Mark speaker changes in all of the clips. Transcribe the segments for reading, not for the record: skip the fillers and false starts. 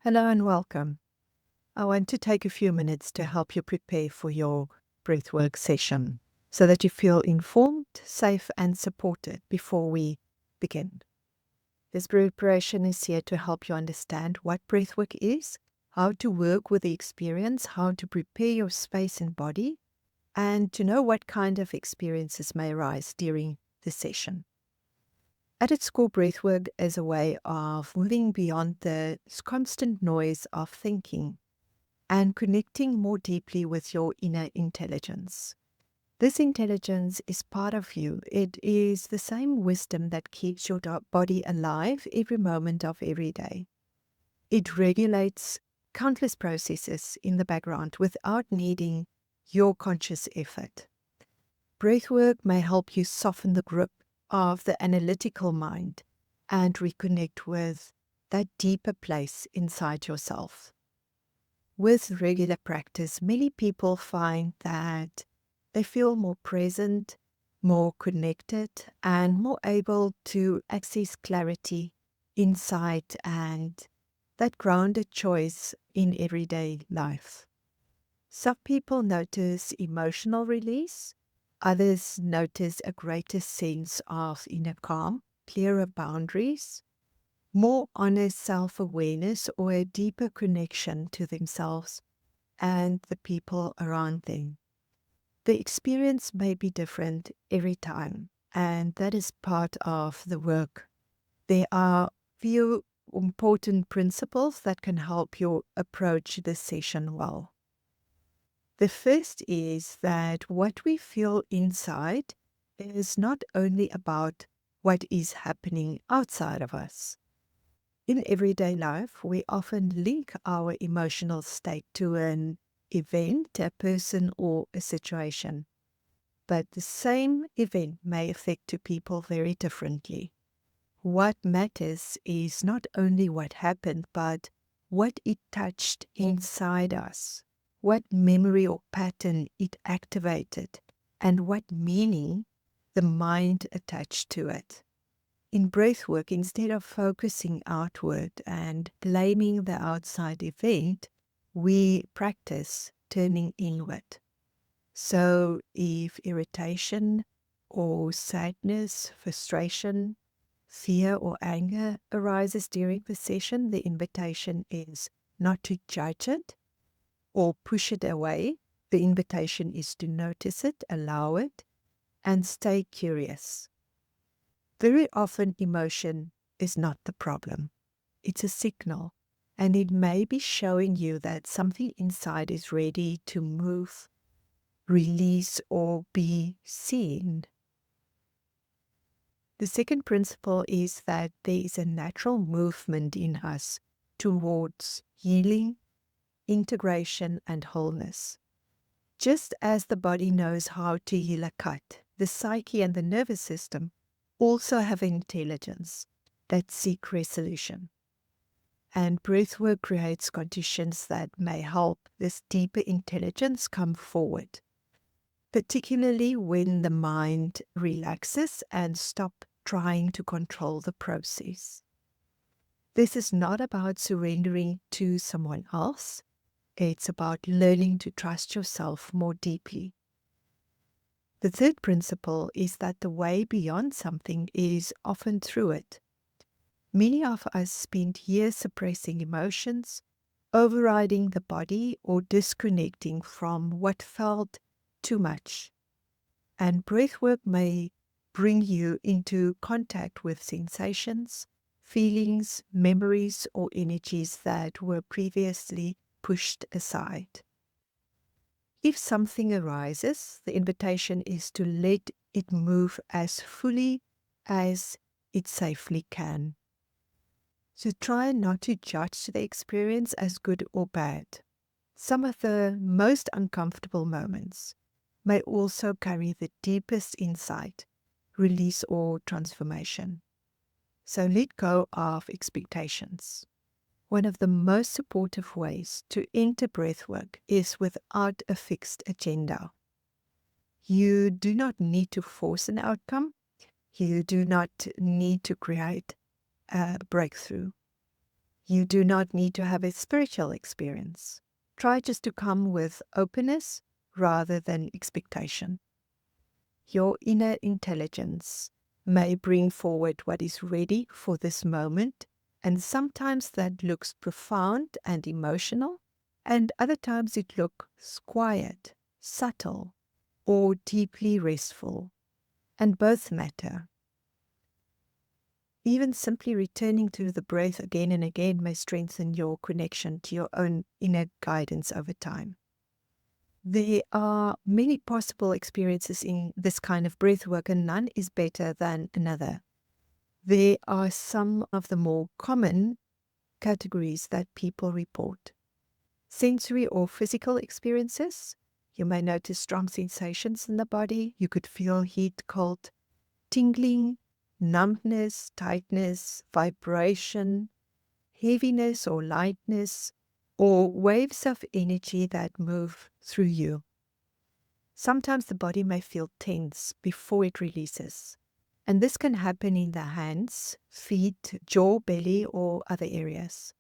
Speaker 1: Hello and welcome. I want to take a few minutes to help you prepare for your breathwork session so that you feel informed, safe, and supported before we begin. This preparation is here to help you understand what breathwork is, how to work with the experience, how to prepare your space and body, and to know what kind of experiences may arise during the session. At its core, breathwork is a way of moving beyond the constant noise of thinking and connecting more deeply with your inner intelligence. This intelligence is part of you. It is the same wisdom that keeps your body alive every moment of every day. It regulates countless processes in the background without needing your conscious effort. Breathwork may help you soften the grip of the analytical mind and reconnect with that deeper place inside yourself. With regular practice, many people find that they feel more present, more connected, and more able to access clarity, insight, and that grounded choice in everyday life. Some people notice emotional release, others notice a greater sense of inner calm, clearer boundaries, more honest self-awareness, or a deeper connection to themselves and the people around them. The experience may be different every time, and that is part of the work. There are few important principles that can help you approach this session well. The first is that what we feel inside is not only about what is happening outside of us. In everyday life, we often link our emotional state to an event, a person, or a situation. But the same event may affect two people very differently. What matters is not only what happened, but what it touched inside us, what memory or pattern it activated, and what meaning the mind attached to it. In breathwork, instead of focusing outward and blaming the outside event, we practice turning inward. So if irritation or sadness, frustration, fear or anger arises during the session, the invitation is not to judge it or push it away. The invitation is to notice it, allow it, and stay curious. Very often emotion is not the problem. It's a signal, and it may be showing you that something inside is ready to move, release, or be seen. The second principle is that there is a natural movement in us towards healing, integration, and wholeness. Just as the body knows how to heal a cut, the psyche and the nervous system also have intelligence that seek resolution. And breathwork creates conditions that may help this deeper intelligence come forward, particularly when the mind relaxes and stop trying to control the process. This is not about surrendering to someone else. It's about learning to trust yourself more deeply. The third principle is that the way beyond something is often through it. Many of us spend years suppressing emotions, overriding the body, or disconnecting from what felt too much. And breathwork may bring you into contact with sensations, feelings, memories, or energies that were previously pushed aside. If something arises, the invitation is to let it move as fully as it safely can. So try not to judge the experience as good or bad. Some of the most uncomfortable moments may also carry the deepest insight, release, or transformation. So let go of expectations. One of the most supportive ways to enter breathwork is without a fixed agenda. You do not need to force an outcome. You do not need to create a breakthrough. You do not need to have a spiritual experience. Try just to come with openness rather than expectation. Your inner intelligence may bring forward what is ready for this moment, and sometimes that looks profound and emotional, and other times it looks quiet, subtle, or deeply restful, and both matter. Even simply returning to the breath again and again may strengthen your connection to your own inner guidance over time. There are many possible experiences in this kind of breath work, and none is better than another. There are some of the more common categories that people report. Sensory or physical experiences. You may notice strong sensations in the body. You could feel heat, cold, tingling, numbness, tightness, vibration, heaviness or lightness, or waves of energy that move through you. Sometimes the body may feel tense before it releases, and this can happen in the hands, feet, jaw, belly, or other areas.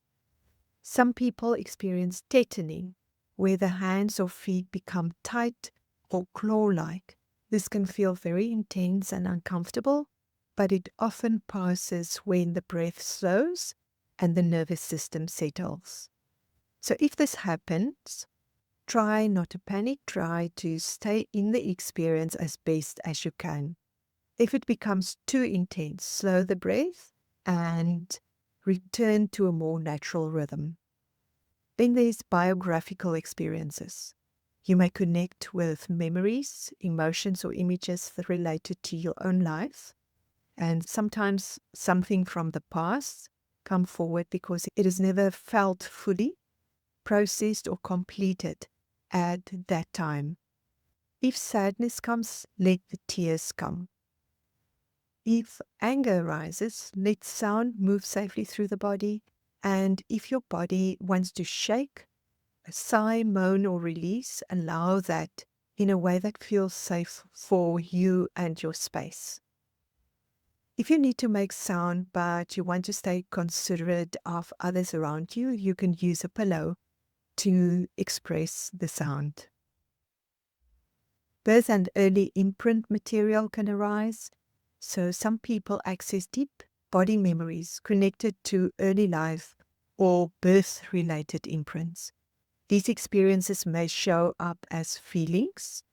Speaker 1: Some people experience tetaning, where the hands or feet become tight or claw-like. This can feel very intense and uncomfortable, but it often passes when the breath slows and the nervous system settles. So if this happens, try not to panic, try to stay in the experience as best as you can. If it becomes too intense, slow the breath and return to a more natural rhythm. Then there's biographical experiences. You may connect with memories, emotions, or images that related to your own life. And sometimes something from the past come forward because it is never felt fully, processed, or completed at that time. If sadness comes, let the tears come. If anger arises, let sound move safely through the body. And if your body wants to shake, a sigh, moan, or release, allow that in a way that feels safe for you and your space. If you need to make sound but you want to stay considerate of others around you, you can use a pillow to express the sound. Birth and early imprint material can arise. So some people access deep body memories connected to early life or birth-related imprints. These experiences may show up as feelings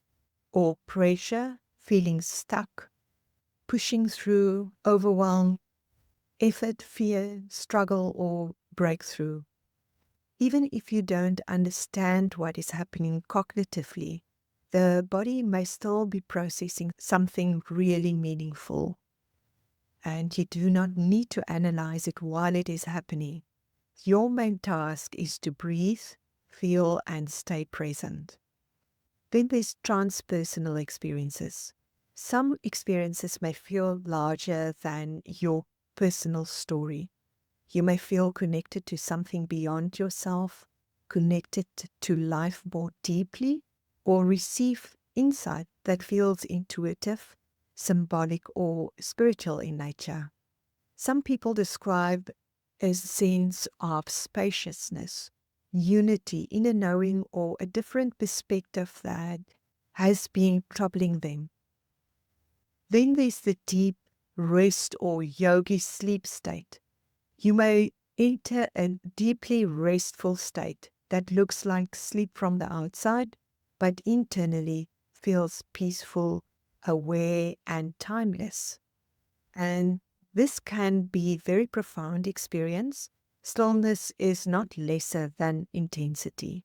Speaker 1: or pressure, feeling stuck, pushing through, overwhelm, effort, fear, struggle, or breakthrough. Even if you don't understand what is happening cognitively, the body may still be processing something really meaningful. And you do not need to analyze it while it is happening. Your main task is to breathe, feel, and stay present. Then there's transpersonal experiences. Some experiences may feel larger than your personal story. You may feel connected to something beyond yourself, connected to life more deeply, or receive insight that feels intuitive, symbolic, or spiritual in nature. Some people describe a sense of spaciousness, unity, inner knowing, or a different perspective that has been troubling them. Then there's the deep rest or yogi sleep state. You may enter a deeply restful state that looks like sleep from the outside, but internally feels peaceful, aware, and timeless. And this can be a very profound experience. Stillness is not lesser than intensity.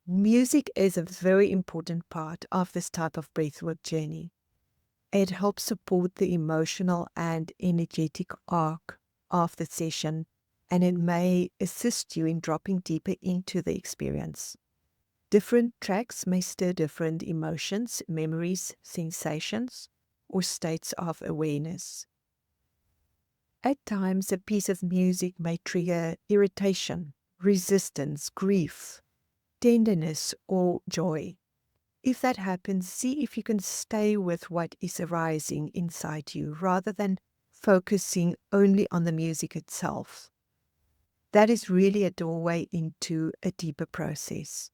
Speaker 1: Music is a very important part of this type of breathwork journey. It helps support the emotional and energetic arc of the session, and it may assist you in dropping deeper into the experience. Different tracks may stir different emotions, memories, sensations, or states of awareness. At times, a piece of music may trigger irritation, resistance, grief, tenderness, or joy. If that happens, see if you can stay with what is arising inside you rather than focusing only on the music itself. That is really a doorway into a deeper process.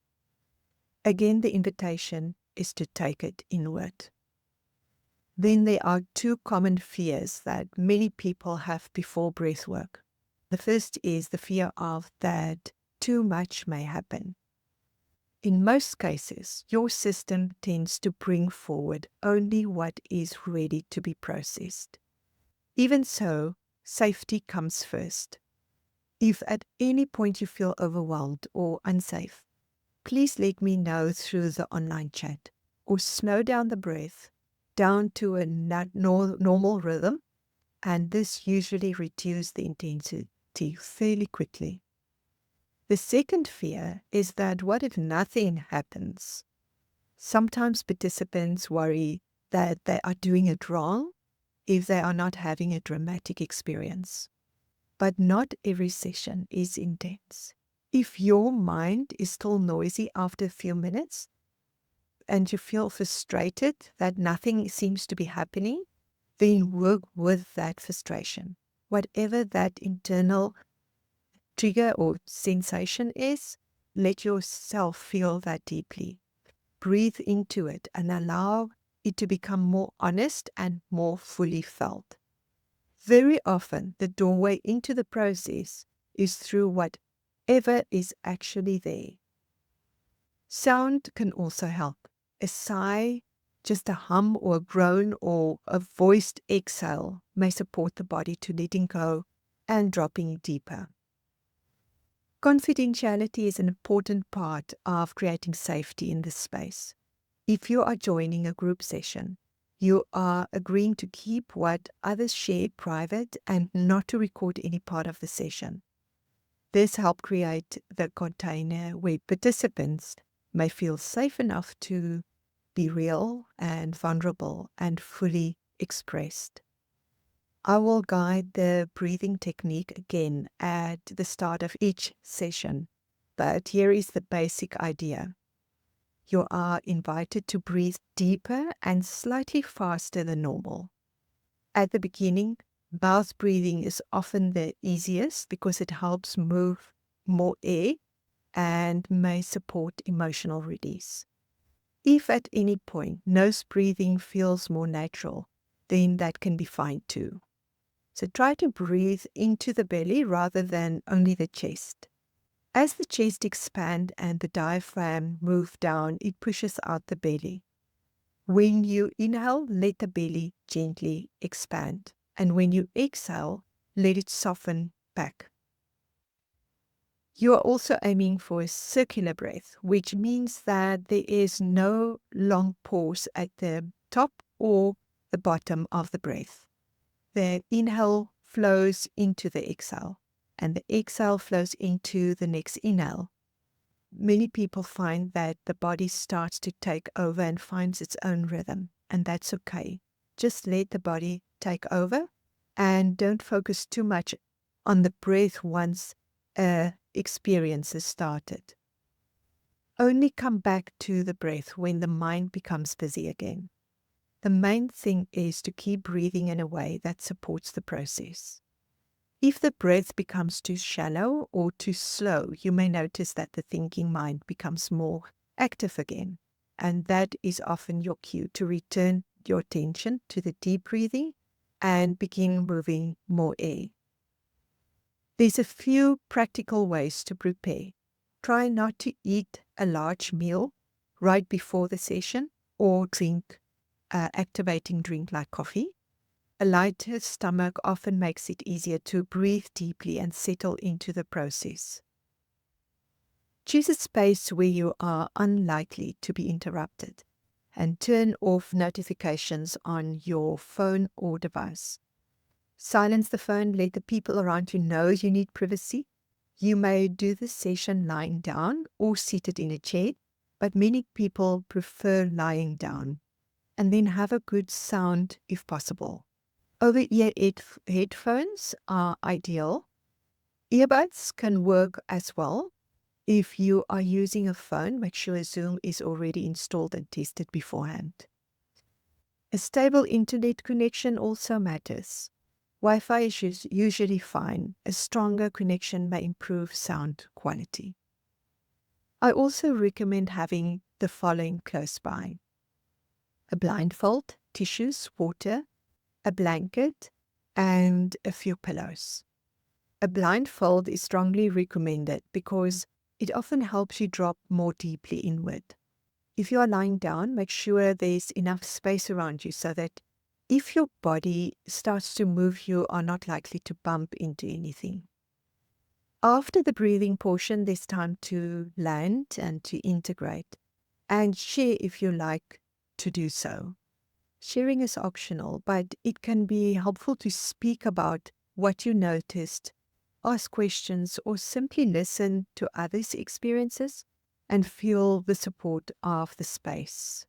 Speaker 1: Again, the invitation is to take it inward. Then there are two common fears that many people have before breathwork. The first is the fear of that too much may happen. In most cases, your system tends to bring forward only what is ready to be processed. Even so, safety comes first. If at any point you feel overwhelmed or unsafe, please let me know through the online chat, or slow down the breath down to a normal rhythm, and this usually reduces the intensity fairly quickly. The second fear is that what if nothing happens? Sometimes participants worry that they are doing it wrong if they are not having a dramatic experience. But not every session is intense. If your mind is still noisy after a few minutes and you feel frustrated that nothing seems to be happening, then work with that frustration. Whatever that internal trigger or sensation is, let yourself feel that deeply. Breathe into it and allow it to become more honest and more fully felt. Very often, the doorway into the process is through whatever is actually there. Sound can also help. A sigh, just a hum or a groan or a voiced exhale may support the body to letting go and dropping deeper. Confidentiality is an important part of creating safety in this space. If you are joining a group session, you are agreeing to keep what others share private and not to record any part of the session. This helps create the container where participants may feel safe enough to be real and vulnerable and fully expressed. I will guide the breathing technique again at the start of each session, but here is the basic idea. You are invited to breathe deeper and slightly faster than normal. At the beginning, mouth breathing is often the easiest because it helps move more air and may support emotional release. If at any point nose breathing feels more natural, then that can be fine too. So try to breathe into the belly rather than only the chest. As the chest expands and the diaphragm moves down, it pushes out the belly. When you inhale, let the belly gently expand. And when you exhale, let it soften back. You are also aiming for a circular breath, which means that there is no long pause at the top or the bottom of the breath. The inhale flows into the exhale, and the exhale flows into the next inhale. Many people find that the body starts to take over and finds its own rhythm, and that's okay. Just let the body take over and don't focus too much on the breath once a experience is started. Only come back to the breath when the mind becomes busy again. The main thing is to keep breathing in a way that supports the process. If the breath becomes too shallow or too slow, you may notice that the thinking mind becomes more active again. And that is often your cue to return your attention to the deep breathing and begin moving more air. There's a few practical ways to prepare. Try not to eat a large meal right before the session or drink activating drink like coffee. A lighter stomach often makes it easier to breathe deeply and settle into the process. Choose a space where you are unlikely to be interrupted and turn off notifications on your phone or device. Silence the phone, let the people around you know you need privacy. You may do the session lying down or seated in a chair, but many people prefer lying down. And then have a good sound if possible. Over-ear headphones are ideal. Earbuds can work as well. If you are using a phone, make sure Zoom is already installed and tested beforehand. A stable internet connection also matters. Wi-Fi is usually fine. A stronger connection may improve sound quality. I also recommend having the following close by: a blindfold, tissues, water, a blanket, and a few pillows. A blindfold is strongly recommended because it often helps you drop more deeply inward. If you are lying down, make sure there's enough space around you so that if your body starts to move, you are not likely to bump into anything. After the breathing portion, there's time to land and to integrate and share if you like to do so. Sharing is optional, but it can be helpful to speak about what you noticed, ask questions, or simply listen to others' experiences and feel the support of the space.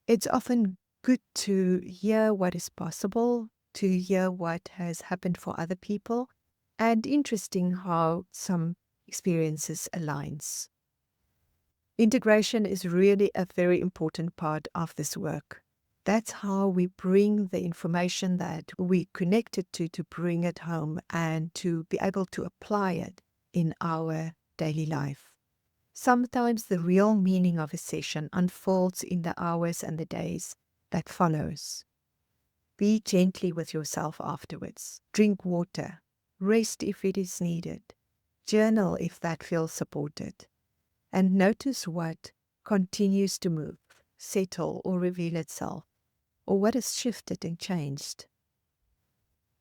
Speaker 1: It's often good to hear what is possible, to hear what has happened for other people, and interesting how some experiences aligns. Integration is really a very important part of this work. That's how we bring the information that we connected to bring it home and to be able to apply it in our daily life. Sometimes the real meaning of a session unfolds in the hours and the days that follows. Be gently with yourself afterwards. Drink water. Rest if it is needed. Journal if that feels supported. And notice what continues to move, settle, or reveal itself, or what has shifted and changed.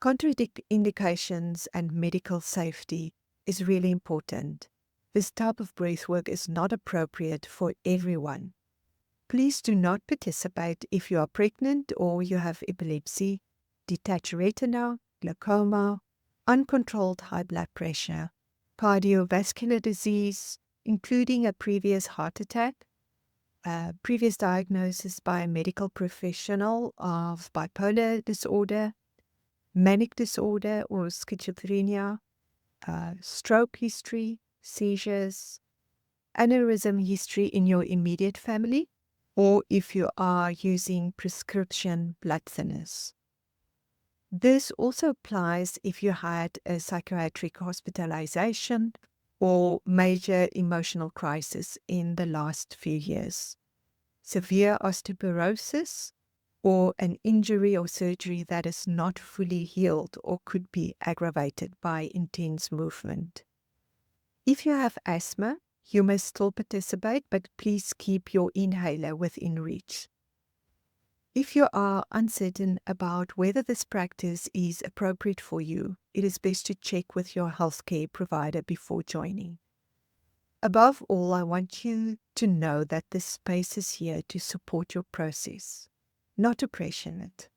Speaker 1: Contraindications and medical safety is really important. This type of breathwork is not appropriate for everyone. Please do not participate if you are pregnant or you have epilepsy, detached retina, glaucoma, uncontrolled high blood pressure, cardiovascular disease, including a previous heart attack, previous diagnosis by a medical professional of bipolar disorder, manic disorder or schizophrenia, stroke history, seizures, aneurysm history in your immediate family, or if you are using prescription blood thinners. This also applies if you had a psychiatric hospitalization or major emotional crisis in the last few years, severe osteoporosis, or an injury or surgery that is not fully healed or could be aggravated by intense movement. If you have asthma, you may still participate, but please keep your inhaler within reach. If you are uncertain about whether this practice is appropriate for you, it is best to check with your healthcare provider before joining. Above all, I want you to know that this space is here to support your process, not to pressure it.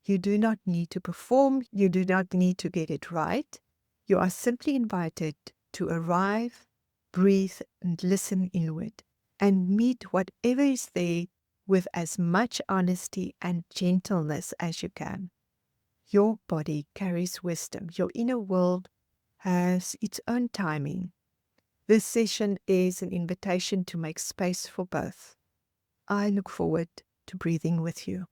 Speaker 1: You do not need to perform, you do not need to get it right. You are simply invited to arrive, breathe, and listen inward, and meet whatever is there with as much honesty and gentleness as you can. Your body carries wisdom. Your inner world has its own timing. This session is an invitation to make space for both. I look forward to breathing with you.